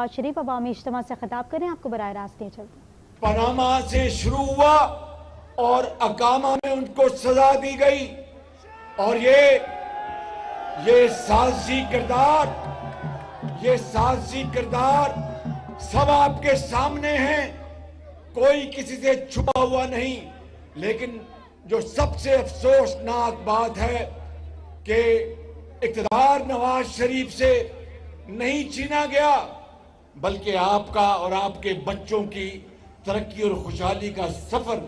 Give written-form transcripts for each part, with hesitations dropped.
शरीफ अवामी इज्तिमा से खिताब करें, आपको बराह रास्त लिए चलते। पनामा से शुरू हुआ और अकामा में उनको सजा दी गई और ये साजिशी किरदार सब आपके सामने हैं, कोई किसी से छुपा हुआ नहीं। लेकिन जो सबसे अफसोसनाक बात है कि इक़्तिदार नवाज शरीफ से नहीं छीना गया, बल्कि आपका और आपके बच्चों की तरक्की और खुशहाली का सफर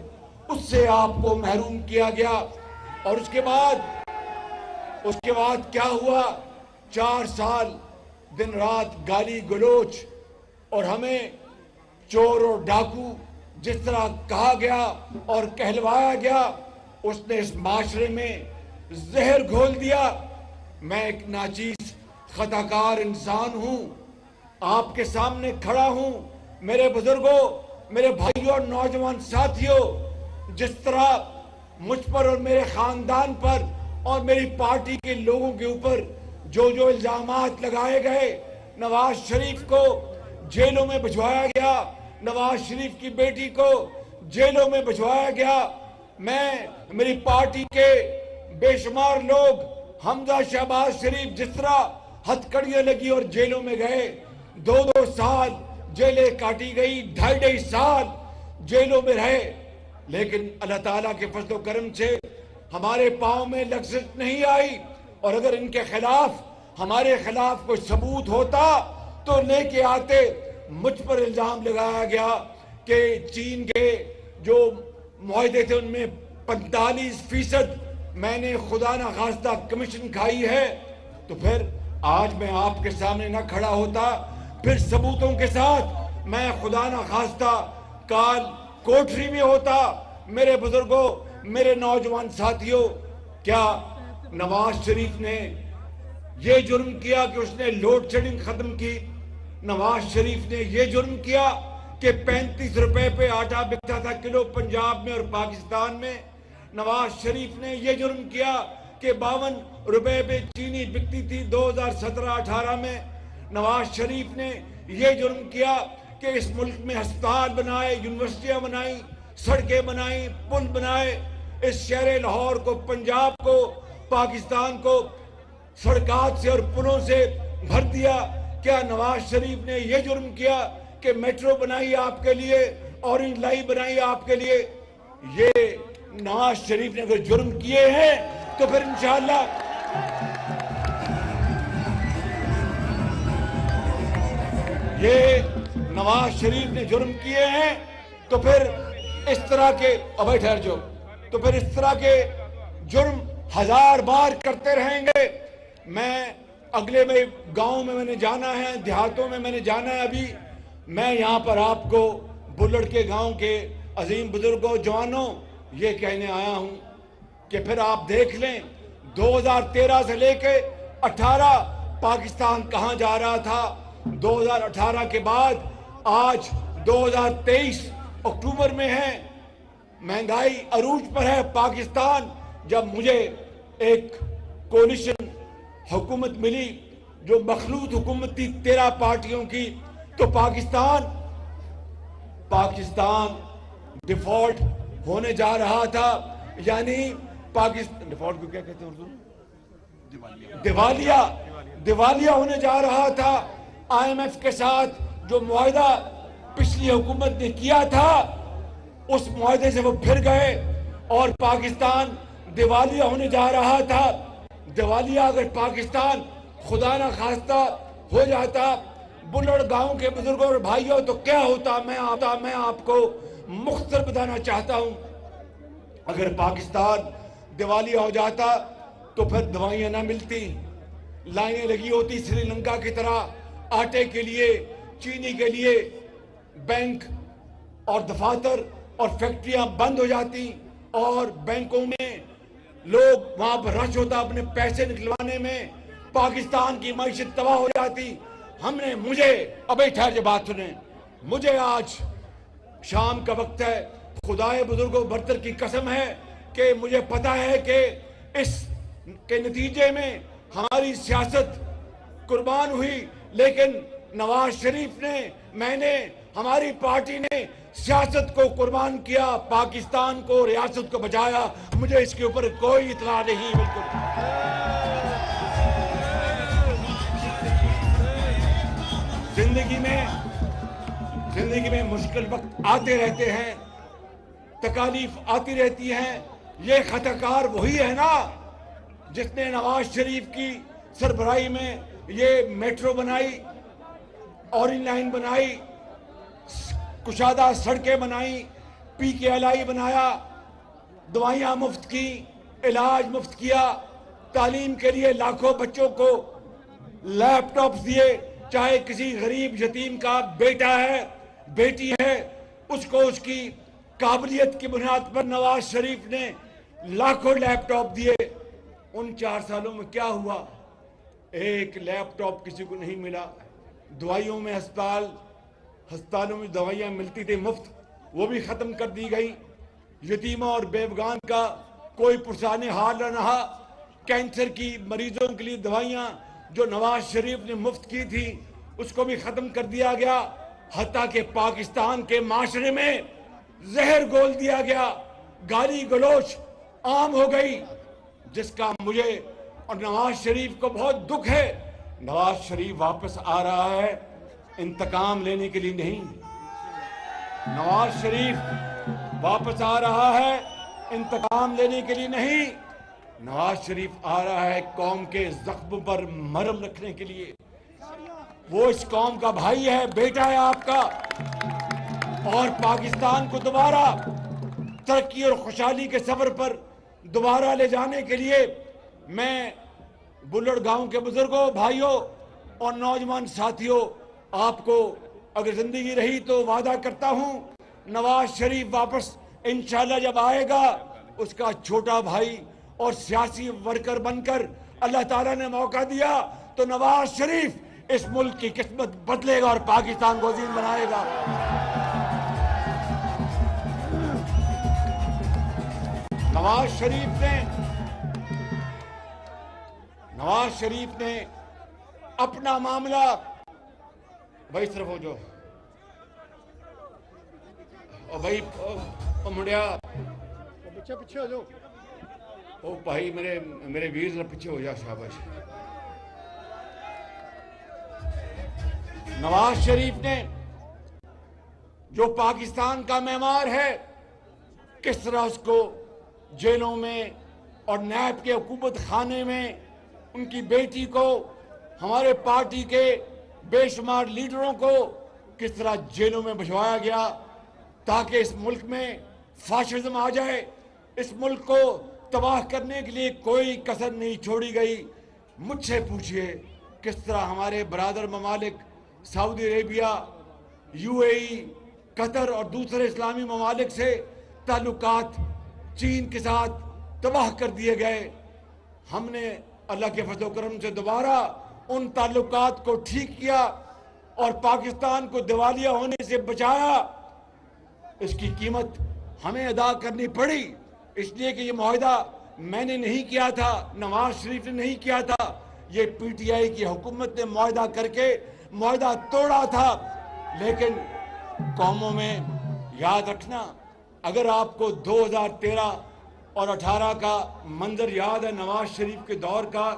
उससे आपको महरूम किया गया। और उसके बाद क्या हुआ? 4 साल दिन रात गाली गलोच और हमें चोर और डाकू जिस तरह कहा गया और कहलवाया गया, उसने इस माशरे में जहर घोल दिया। मैं एक नाचीज खताकार इंसान हूं, आपके सामने खड़ा हूं। मेरे बुजुर्गों, मेरे भाइयों और नौजवान साथियों, जिस तरह मुझ पर और मेरे खानदान पर और मेरी पार्टी के लोगों के ऊपर जो इल्जामात लगाए गए, नवाज शरीफ को जेलों में भिजवाया गया, नवाज शरीफ की बेटी को जेलों में भिजवाया गया। मेरी पार्टी के बेशुमार लोग, हमजा शहबाज शरीफ जिस तरह हथकड़ियां लगी और जेलों में गए, 2-2 साल जेलें काटी गई, 2.5 साल जेलों में रहे। लेकिन अल्लाह ताला के फजल करम से हमारे पांव में लग़ज़त नहीं आई। और अगर इनके खिलाफ, हमारे खिलाफ कोई सबूत होता तो लेके आते। मुझ पर इल्जाम लगाया गया कि चीन के जो मुआहदे थे उनमें 45% मैंने खुदा न खास्ता कमीशन खाई है। तो फिर आज मैं आपके सामने न खड़ा होता, फिर सबूतों के साथ मैं खुदा न खास्ता काल कोठरी में होता। मेरे बुजुर्गों, मेरे नौजवान साथियों, क्या नवाज शरीफ ने यह जुर्म किया कि उसने लोड शेडिंग खत्म की? नवाज शरीफ ने यह जुर्म किया कि 35 रुपए पे आटा बिकता था किलो पंजाब में और पाकिस्तान में? नवाज शरीफ ने यह जुर्म किया कि 52 रुपए पे चीनी बिकती थी 2017-18 में? नवाज शरीफ ने यह जुर्म किया कि इस मुल्क में अस्पताल बनाए, यूनिवर्सिटियां बनाई, सड़कें बनाई, पुल बनाए, इस शहर लाहौर को, पंजाब को, पाकिस्तान को सड़कात से और पुलों से भर दिया? क्या नवाज शरीफ ने यह जुर्म किया कि मेट्रो बनाई आपके लिए, ऑरेंज लाइन बनाई आपके लिए? ये नवाज शरीफ ने अगर जुर्म किए हैं तो फिर इंशाअल्लाह ये नवाज शरीफ ने जुर्म किए हैं तो फिर इस तरह के, अबे ठहर जाओ, तो फिर इस तरह के जुर्म 1000 बार करते रहेंगे। मैं अगले में गांव में मैंने जाना है, देहातों में मैंने जाना है। अभी मैं यहां पर आपको बुल्लड़ के गांव के अजीम बुजुर्गों, जवानों, ये कहने आया हूं कि फिर आप देख लें 2013 से लेके 18 पाकिस्तान कहां जा रहा था। 2018 के बाद आज 2023 अक्टूबर में है, महंगाई अरूज पर है पाकिस्तान। जब मुझे एक कोलिशन हुकूमत मिली जो मखलूत हुकूमत थी 13 पार्टियों की, तो पाकिस्तान डिफॉल्ट होने जा रहा था। यानी पाकिस्तान डिफॉल्ट को क्या कहते हैं उर्दू? दिवालिया होने जा रहा था। IMF के साथ जो मुआहदा पिछली हुकूमत ने किया था, उस मुआहदे से वो फिर गए और पाकिस्तान दिवालिया होने जा रहा था। दिवालिया अगर पाकिस्तान खुदा ना खास्ता हो जाता बुल्लड़ गांव के बुजुर्गों और भाइयों, तो क्या होता? मैं आपको मुख्तसर बताना चाहता हूं। अगर पाकिस्तान दिवालिया हो जाता तो फिर दवाइयां ना मिलती, लाइनें लगी होती श्रीलंका की तरह आटे के लिए, चीनी के लिए। बैंक और दफातर और फैक्ट्रियां बंद हो जाती और बैंकों में लोग, वहां पर रश होता अपने पैसे निकलवाने में। पाकिस्तान की मईशत तबाह हो जाती। अबे ठहर जा, बात सुने। मुझे आज शाम का वक्त है, खुदाए बुजुर्गों बरतर की कसम है कि मुझे पता है कि इस के नतीजे में हमारी सियासत कुर्बान हुई, लेकिन नवाज शरीफ ने, मैंने, हमारी पार्टी ने सियासत को कुर्बान किया, पाकिस्तान को, रियासत को बचाया। मुझे इसके ऊपर कोई इत्तला नहीं। बिल्कुल जिंदगी में मुश्किल वक्त आते रहते हैं, तकालीफ आती रहती हैं। ये खताकार वही है ना जिसने नवाज शरीफ की सरबराही में ये मेट्रो बनाई, ऑरेंज लाइन बनाई, कुशादा सड़कें बनाई, PKLI बनाया, दवाइयाँ मुफ्त की, इलाज मुफ्त किया, तालीम के लिए लाखों बच्चों को लैपटॉप दिए। चाहे किसी गरीब यतीम का बेटा है, बेटी है, उसको उसकी काबिलियत की बुनियाद पर नवाज शरीफ ने लाखों लैपटॉप दिए। उन 4 सालों में क्या हुआ? एक लैपटॉप किसी को नहीं मिला। दवाइयों में अस्पतालों में दवाइयाँ मिलती थी मुफ्त, वो भी ख़त्म कर दी गई। यतीमों और बेवगान का कोई पुरसाने हाल न रहा। कैंसर की मरीजों के लिए दवाइयाँ जो नवाज शरीफ ने मुफ्त की थी उसको भी ख़त्म कर दिया गया। हत्ता के पाकिस्तान के माशरे में जहर घोल दिया गया, गाली गलोच आम हो गई, जिसका मुझे और नवाज शरीफ को बहुत दुख है। नवाज शरीफ वापस आ रहा है इंतकाम लेने के लिए नहीं। नवाज शरीफ वापस आ रहा है इंतकाम लेने के लिए नहीं। नवाज शरीफ आ रहा है कौम के जख्म पर मरहम रखने के लिए। वो इस कौम का भाई है, बेटा है आपका, और पाकिस्तान को दोबारा तरक्की और खुशहाली के सफर पर दोबारा ले जाने के लिए मैं बुल्लड़ गांव के बुजुर्गों, भाइयों और नौजवान साथियों, आपको अगर जिंदगी रही तो वादा करता हूं नवाज शरीफ वापस इंशाल्लाह जब आएगा उसका छोटा भाई और सियासी वर्कर बनकर अल्लाह ताला ने मौका दिया तो नवाज शरीफ इस मुल्क की किस्मत बदलेगा और पाकिस्तान को अजीम बनाएगा। नवाज शरीफ ने अपना मामला, भाई सिर्फ हो जो और भाई मुंडिया पीछे हो जाओ। ओ भाई मेरे वीर जरा पीछे हो जा, शाबाश। नवाज शरीफ ने जो पाकिस्तान का मेमार है, किस तरह उसको जेलों में और नैब के हुकूमत खाने में उनकी बेटी को, हमारे पार्टी के बेशुमार लीडरों को किस तरह जेलों में भिजवाया गया ताकि इस मुल्क में फाशिज्म आ जाए। इस मुल्क को तबाह करने के लिए कोई कसर नहीं छोड़ी गई। मुझसे पूछिए किस तरह हमारे बरादर ममालिक सऊदी अरेबिया, UAE, कतर और दूसरे इस्लामी ममालिक से ताल्लुकात चीन के साथ तबाह कर दिए गए। हमने अल्लाह के फजल करम से दोबारा उन ताल्लुकात को ठीक किया और पाकिस्तान को दिवालिया होने से बचाया। इसकी कीमत हमें अदा करनी पड़ी, इसलिए कि ये मुआहदा मैंने नहीं किया था, नवाज शरीफ ने नहीं किया था, ये PTI की हुकूमत ने मुआहदा करके मुआहदा तोड़ा था। लेकिन कौमों में याद रखना, अगर आपको 2013 और 18 का मंजर याद है नवाज शरीफ के दौर का,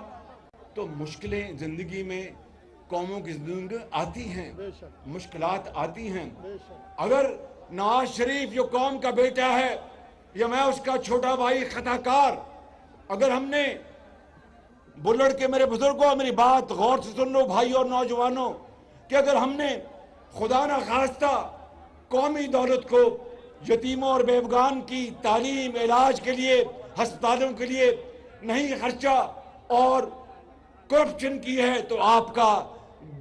तो मुश्किलें जिंदगी में कौमों की जिंदगी आती हैं, मुश्किलात आती हैं। अगर नवाज शरीफ जो कौम का बेटा है या मैं उसका छोटा भाई खताकार, अगर हमने बुल्लड़ के मेरे बुजुर्गों, मेरी बात गौर से सुन लो भाई और नौजवानों, कि अगर हमने खुदा न खास्ता कौमी दौलत को यतीमों और बेवगान की तालीम, इलाज के लिए, अस्पतालों के लिए नहीं खर्चा और करप्शन की है तो आपका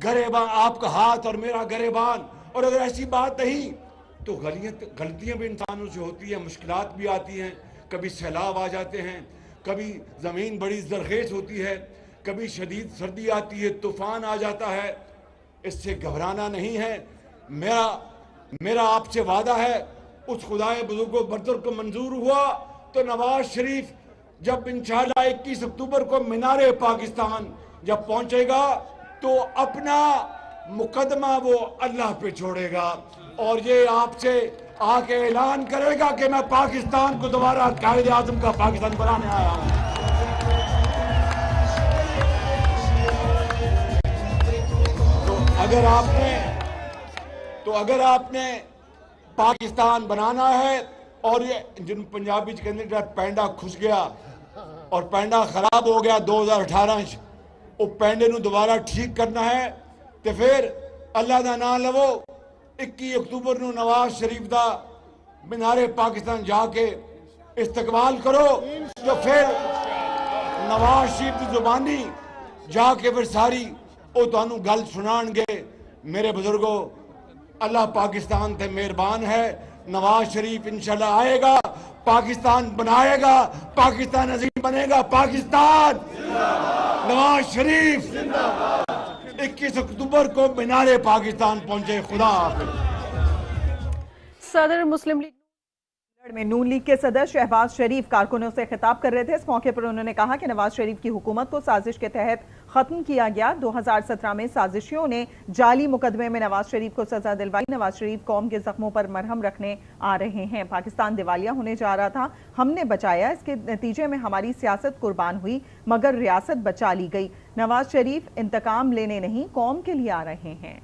गरेबान, आपका हाथ और मेरा गरेबान। और अगर ऐसी बात नहीं तो गलतियां भी इंसानों से होती हैं, मुश्किलात भी आती हैं, कभी सैलाब आ जाते हैं, कभी ज़मीन बड़ी जरखेज होती है, कभी शदीद सर्दी आती है, तूफान आ जाता है। इससे घबराना नहीं है। मेरा आपसे वादा है, उस खुदाए बुजुर्गों बरतर को मंजूर हुआ तो नवाज शरीफ जब इंशाल्लाह 21 अक्टूबर को मीनारे पाकिस्तान जब पहुंचेगा तो अपना मुकदमा वो अल्लाह पे छोड़ेगा और ये आपसे आके ऐलान करेगा कि मैं पाकिस्तान को दोबारा कायदे आजम का पाकिस्तान बनाने आया हूं। तो अगर आपने पाकिस्तान बनाना है और ये जिन पंजाबी के अंदर पैंडा खुस गया और पैंडा खराब हो गया 2018 वो पैंडे नूं दोबारा ठीक करना है तो फिर अल्लाह दा नाम लवो 21 अक्तूबर नूं नवाज शरीफ दा मीनारे पाकिस्तान जाके इस्तकबाल करो तो फिर नवाज शरीफ की जुबानी जाके फिर सारी वो तुहानू गल सुनाणगे। मेरे बुजुर्गों अल्लाह पाकिस्तान ते मेहरबान है। नवाज शरीफ इंशाल्लाह आएगा, पाकिस्तान बनाएगा, पाकिस्तान अजीम बनेगा। पाकिस्तान नवाज शरीफ 21 अक्टूबर को मीनारे पाकिस्तान पहुंचे। खुदा हाफिज। सदर मुस्लिम लीग में नून लीग के सदर शहबाज शरीफ कारकुनों से खिताब कर रहे थे। इस मौके पर उन्होंने कहा कि नवाज शरीफ की हुकूमत को साजिश के तहत खत्म किया गया। 2017 में साजिशियों ने जाली मुकदमे में नवाज शरीफ को सजा दिलवाई। नवाज शरीफ कौम के जख्मों पर मरहम रखने आ रहे हैं। पाकिस्तान दिवालिया होने जा रहा था, हमने बचाया। इसके नतीजे में हमारी सियासत कुर्बान हुई मगर रियासत बचा ली गई। नवाज शरीफ इंतकाम लेने नहीं कौम के लिए आ रहे हैं।